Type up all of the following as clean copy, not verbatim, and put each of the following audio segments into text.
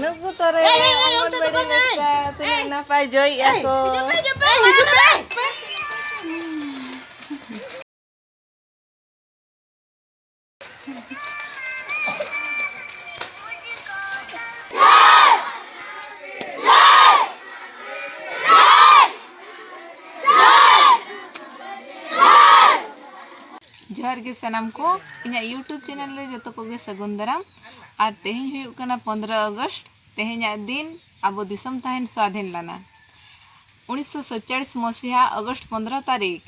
Nunggu tore Anggwanbadi Nesta tinaw na pa Joy ako. जोहार के सनाम को इना यूट्यूब चैनल रे जतो को गे सगुन दाराम और तेहें हुयुग कना 15 अगस्त तेहें दिन आबो दिसम ताहेन स्वाधीन लाना 1947 मसीहा अगस्त 15 तारीख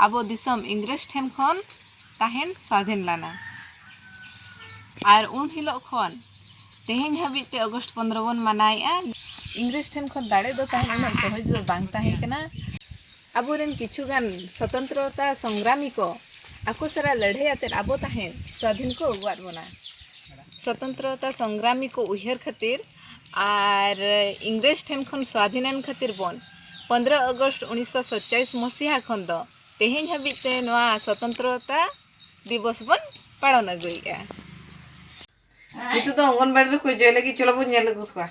आबो दिसम इंग्रेज ठेन खन ताहेन स्वाधीन लाना और उन हिलो खन तेहें हाबी ते अगस्त 15 बन मनाएआ इंग्रेज ठेन खन दाड़े दो ताहेन उना सहज दो बांग ताहें कना आबोरेन किछुगान स्वतंत्रता संग्रामी को आको सारा लड़े आते आबो ताहेन स्वाधीन को अगुआत बना स्वतंत्रता संग्रामी को उहर खातिर और इंग्रेज ठेन खन स्वाधीन खातिर बन 15 अगस्त 1947 मसीहा खन दो तेहें हाबी ते नवा स्वतंत्रता दिवस बन पालन अगुइया नितो तो अंगनबाड़ी रे कोई जय लगी चलो बन नेल लगु का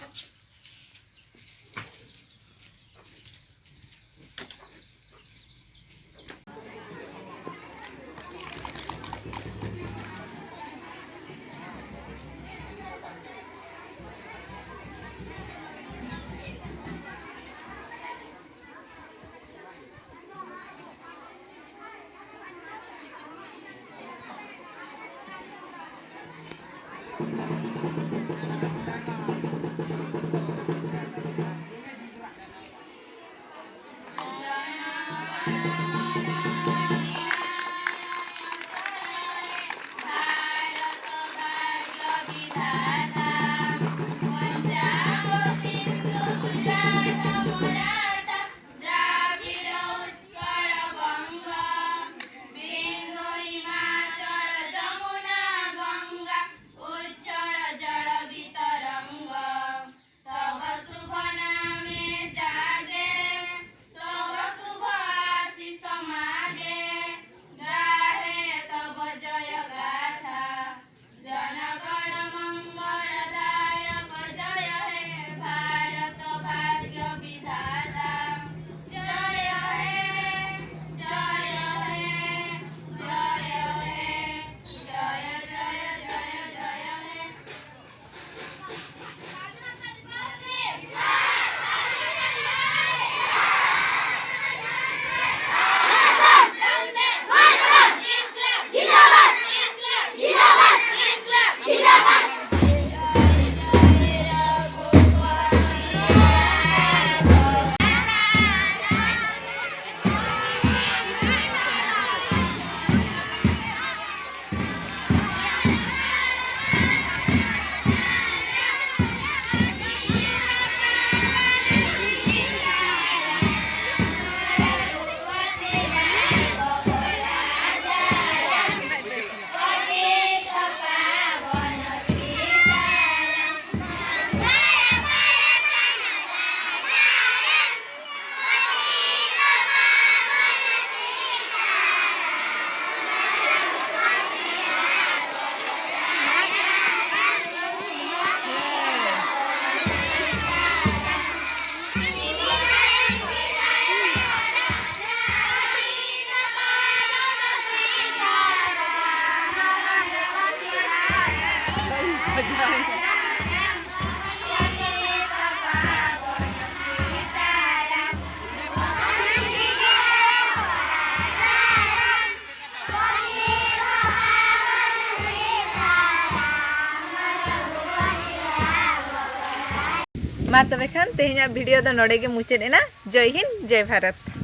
मा तबे खान तेहें वीडियो दो नोड़े गे मुचाद एना जय हिंद जय भारत।